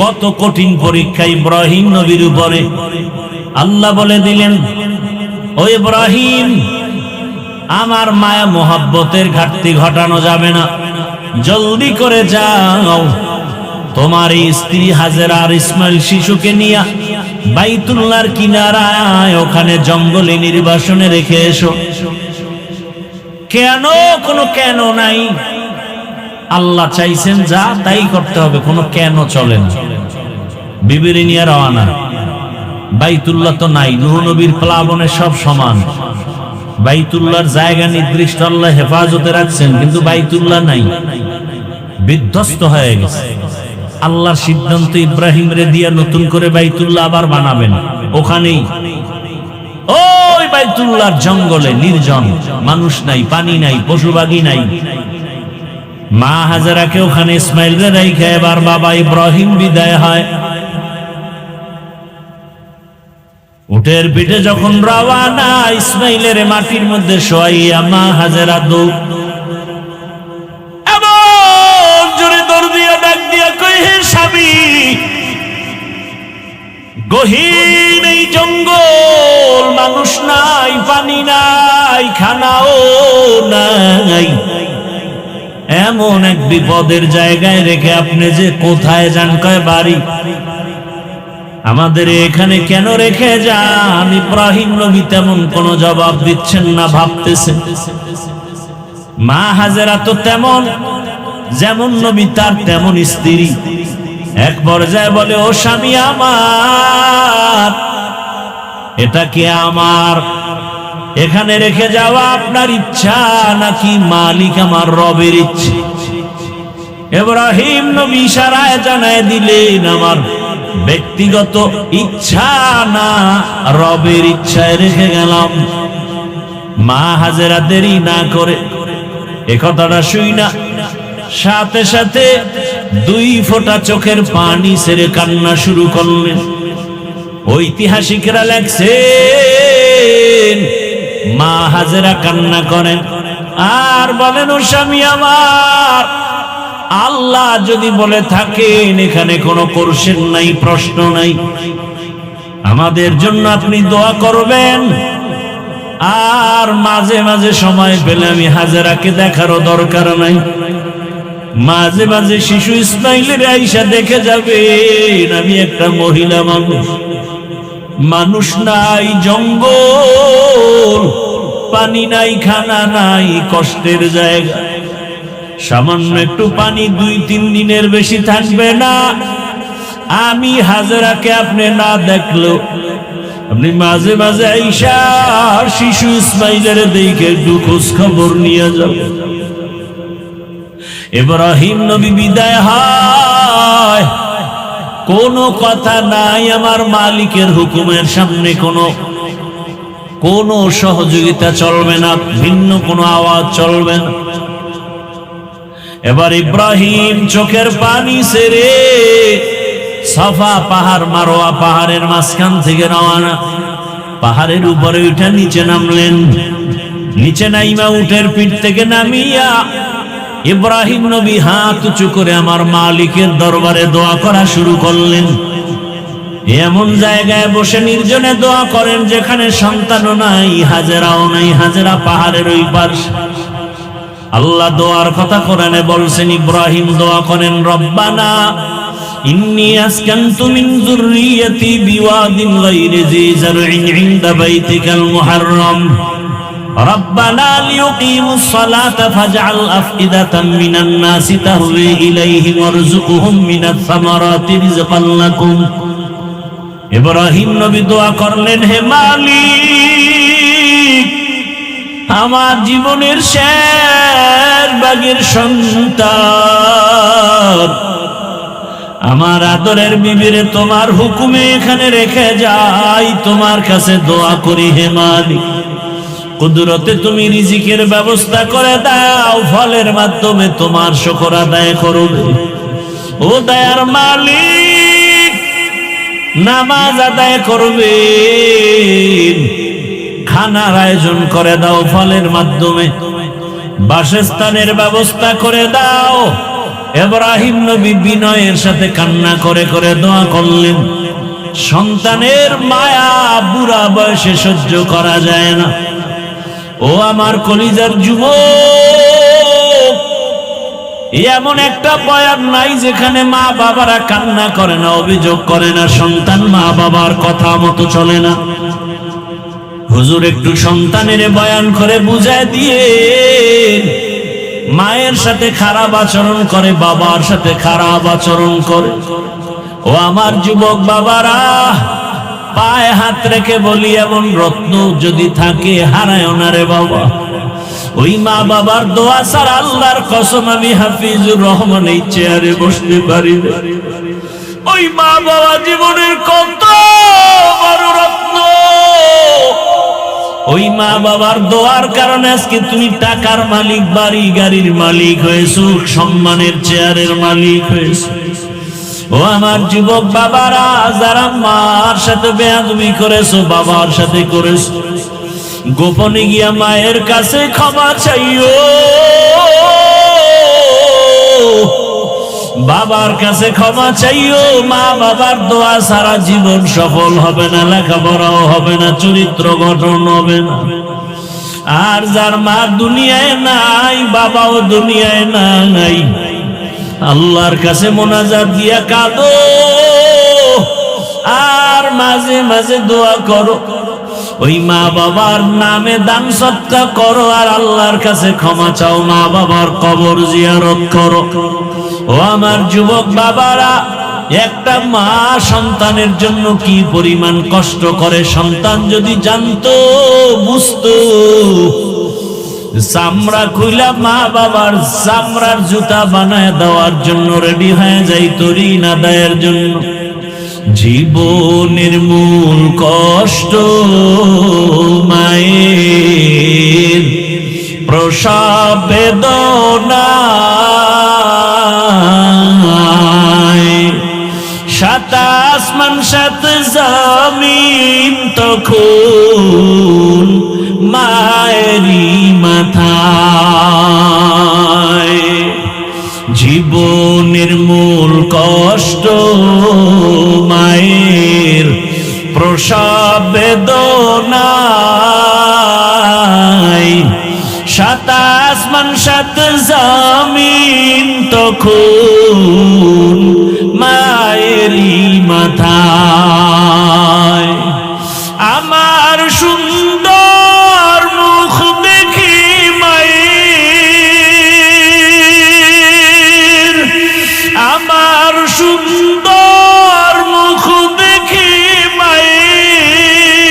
কত কঠিন পরীক্ষা ইব্রাহিম নবীর উপরে। আল্লাহ বলে দিলেন, ও ইব্রাহিম, আমার মায়া মোহাব্বতের ঘাটতি ঘটানো যাবে না, জলদি করে যাও, তোমার এই স্ত্রী হাজেরা আর ইসমাইল শিশুকে নিয়ে বাইতুল্লাহর কিনারায় ওখানে জঙ্গলে নির্বাসনে রেখে এসো। কেন? কোনো কেন নাই। আল্লাহ চাইছেন যা তাই করতে হবে, কোনো কেন চলে না। বিবিরে নিয়ে রওয়ানা। বাইতুল্লাহ তো নাই, নূহ নবীর প্লাবনে সব সমান। বাইতুল্লাহর জায়গা নির্দিষ্ট আল্লাহ হেফাজতে রাখছেন, কিন্তু বাইতুল্লাহ নাই, বিধ্বস্ত হয়ে গেছে। আল্লাহর সিদ্ধান্ত ইব্রাহিম রে দিয়া নতুন করে বাইতুল্লাহ আবার বানাবেন। ওখানেই ওই বাইতুল্লাহর জঙ্গলে নির্জন, মানুষ নাই, পানি নাই, পশুপাখি নাই। মা হাজেরাকে ওখানে ইসমাইল রে রাইখা এবার বাবা ইব্রাহিম বিদায় হয়। উটের পিঠে যখন রওয়ানা, ইসমাইলের মাটির মধ্যে শোয়াইয়া মা হাজেরা দৌড় এমন জোরে দৌড় দিয়া ডাক দিয়া কই, হে স্বামী, গহীন এই জঙ্গল, মানুষ নাই, পানি নাই, খানাও নাই, এমন এক বিপদের জায়গায় রেখে আপনি যে কোথায় যান? কয় বাড়ি। আমাদের এখানে কেন রেখে যান? ইব্রাহিম নবী তেমন কোন জবাব দিচ্ছেন না, ভাবতেছেন। মা হাজেরা তো তেমন, যেমন নবী তার তেমন স্ত্রী। এক পর্যায়ে বলে, ও স্বামী আমার, এটা কি আমার এখানে রেখে যাওয়া আপনার ইচ্ছা নাকি মালিক আমার রবের ইচ্ছে? ইব্রাহিম নবী ইশারায় জানায় দিলেন, আমার ব্যক্তিগত ইচ্ছা না, রবের ইচ্ছায় রেখে গেলাম। মা হাজেরা দেরি না করে এ কথাটা শুই না, সাথে সাথে 2 ফোঁটা চোখের পানি ছেড়ে কান্না শুরু করলেন। ঐতিহাসিকরা লেখছেন, মা হাজেরা কান্না করেন আর বলেন, ও স্বামী আমার, আল্লাহ যদি বলে থাকেন এখানে কোনো কোশ্চেন নাই, প্রশ্ন নাই, আমাদের জন্য আপনি দোয়া করবেন। আর মাঝে মাঝে সময় পেলে আমি হাজেরাকে দেখারও দরকার নাই, মাঝে মাঝে শিশু ইসমাইলের আইসা দেখে যাবেন। আমি একটা মহিলা মানুষ, মানুষ নাই, জঙ্গল, পানি নাই, খানা নাই, কষ্টের জায়গা। সামান্য একটু পানি 2-3 দিনের বেশি থাকবে না। আমি হাজেরাকে আপনি না দেখলো, আপনি মাঝে মাঝে আইসা শিশু ইসমাইলের দিকে একটু খোঁজ খবর নিয়ে যাও। ইব্রাহিম নবী বিদায় হয়, কোনো কথা নাই, আমার মালিকের হুকুমের সামনে কোনো সহযোগিতা চলবে না, ভিন্ন কোনো আওয়াজ চলবে না। এবার ইব্রাহিম চোখের পানি ছেড়ে সাফা পাহাড়, মারোয়া পাহাড়ের মাঝখান থেকে রওনা। পাহাড়ের উপরে উঠে নিচে নামলেন। নিচে নাইমা উটের পিঠ থেকে নামিয়া ইব্রাহিম নবী হাত উঁচু করে আমার মালিকের দরবারে দোয়া করা শুরু করলেন। এমন জায়গায় বসে নির্জনে দোয়া করেন যেখানে সন্তানও নাই, হাজেরাও নাই, হাজেরা পাহাড়ের ওই পাশে। আল্লাহ দোয়ার কথা কোরআনে বলছেন, ইব্রাহিম দোয়া করেন, রব্বানা ইন্নী আসকানতু মিন যুররিয়্যাতি বিওয়াদিন গায়রি যী যারইন ইনদা বাইতিকাল মুহাররাম রব্বানা লিয়ুকিমুস সালাতা ফাজআল আফইদাতাম মিনান নাসি তাহওয়ি ইলাইহিম ওয়ারযুকহুম মিনাস সামারাতি রিজকান লাকুম। ইব্রাহিম নবী দোয়া করলেন, হে মালিক, আমার জীবনের শেষ ভাগের সন্তান, আমার আদরের বিবিরে তোমার হুকুমে এখানে রেখে যাই, তোমার কাছে দোয়া করি, হে মালিক, কুদরতে তুমি রিজিকের ব্যবস্থা করে দাও, ফলের মাধ্যমে তোমার শুকর আদায় করবে। ও দয়ার মালিক, নামাজ আদায় করবে, খানার আয়োজন করে দাও ফলের মাধ্যমে, বাসস্থানের ব্যবস্থা করে দাও, ইব্রাহিম নবী বিনয়ের সাথে কান্না করে করে দোয়া করলেন, সন্তানের মায়া বুড়া বয়সে সহ্য করা যায় না। ও আমার কলিজার যুবক, এমন একটা বয়ান নাই যেখানে মা বাবারা কান্না করে না, অভিযোগ করে না, সন্তান মা বাবার কথা মতো চলে না। হুজুর একটু সন্তানের বয়ান করে বুঝায় দিয়ে, মায়ের সাথে খারাপ আচরণ করে, বাবার সাথে খারাপ আচরণ করে। ও আমার যুবক বাবারা, পায়ে হাত রেখে বলি, এমন রত্ন যদি থাকে হারায় না রে বাবা। ওই মা বাবার দোয়া ছাড়া আল্লাহর কসম আমি হাফিজুর রহমান এই চেয়ারে বসতে পারি না। ওই মা বাবা জীবনের কত বড় রত্ন। ওই মা বাবার দোয়ার কারণে আজকে তুমি টাকার মালিক, বাড়ি গাড়ির মালিক হয়েছো, সম্মানের চেয়ারের মালিক হয়েছো। ও আমার যুবক বাবারা, যারা মার সাথে বেয়াদবি করেছো, বাবার সাথে করেছো, গোপনে গিয়া মায়ের কাছে ক্ষমা চাইও, বাবার কাছে ক্ষমা চাইও। মা বাবার দোয়া সারা জীবন সফল হবে না, লেখাপড়াও হবে না, চরিত্র গঠন হবে না। আর যার মা দুনিয়ায় নাই, বাবাও দুনিয়ায় নাই, আল্লাহর কাছে মোনাজাত দিয়া কাঁদো, আর মাঝে মাঝে দোয়া করো। ওই মা বাবার নামে দান সদকা করো, আর আল্লাহর কাছে ক্ষমা চাও, মা বাবার কবর জিয়ারত করো। ও আমার যুবক বাবারা, একটা মা সন্তানের জন্য কি পরিমাণ কষ্ট করে, সন্তান যদি জানতো, বুঝতো, চামড়া খুইলা মা বাবার চামড়ার জুতা বানায় দেওয়ার জন্য রেডি হয়ে যাইতো ঋণ আদায়ের জন্য। জীবনের মূল কষ্ট মায়ের প্রসব বেদনায়, সাত আসমান সাত জমিন তখন মায়েরই মাথায়। জীবনের মূল কষ্ট মায়ের প্রসব বেদনায়, সাত আসমান সাত জমিন তখন মায়েরই মাথায়। আমার সুন্দর মুখ দেখি মায়ের, আমার সুন্দর মুখ দেখি মায়ের,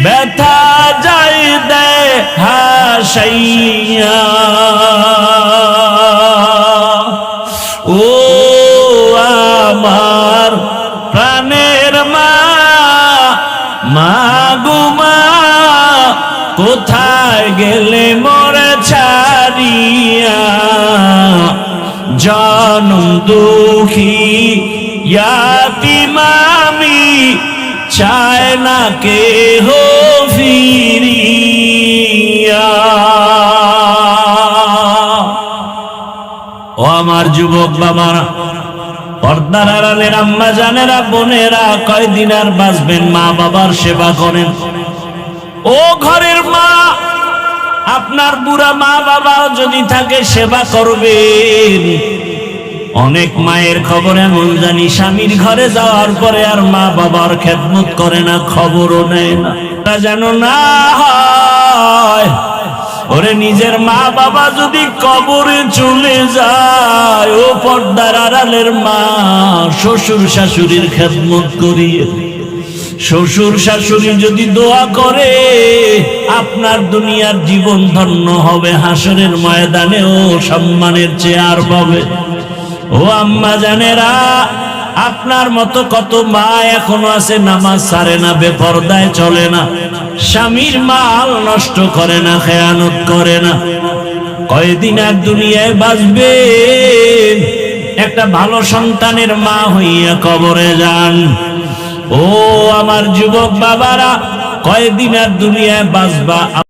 ব্যথা যায় দেয় হাসাইয়া। ও আমার প্রাণের মা, মা গো মা, কোথায় গেলে মোরে ছাড়িয়া, জনম দুঃখী ইয়াতীম আমি, চায় না কেহ ফিরিয়া। ও আমার যুবক বাবারা, পর্দার আড়ালের আম্মা জানেরা, বোনেরা, কয়দিন আর বাঁচবেন, মা বাবার সেবা করেন। ও ঘরের মা, আপনার বুড়া মা বাবা যদি থাকে সেবা করবেন। অনেক মায়ের খবর এমন জানি, স্বামীর ঘরে যাওয়ার পরে আর মা বাবার খেদমত করে না, খবরও নেয় না। তা যেন না হয়, ওরে নিজের মা বাবা যদি কবরে চলে যায়, ও পর্দার আড়ালের মা, শ্বশুর শাশুড়ির খেদমত করিয়ে, শ্বশুর শাশুড়ি যদি দোয়া করে, আপনার দুনিয়ার জীবন ধন্য হবে, হাসরের ময়দানেও সম্মানের চেয়ার পাবে। ও আম্মা জানেরা, আপনার মতো কত মা এখনো আছে, নামাজ ছাড়ে না, বেপরদায় চলে না, স্বামীর মাল নষ্ট করে না, খেয়ানত করে না। কয়দিন আর দুনিয়ায় বাঁচবে, একটা ভালো সন্তানের মা হইয়া কবরে যান। ও আমার যুবক বাবারা, কয়দিন আর দুনিয়ায় বাঁচবা।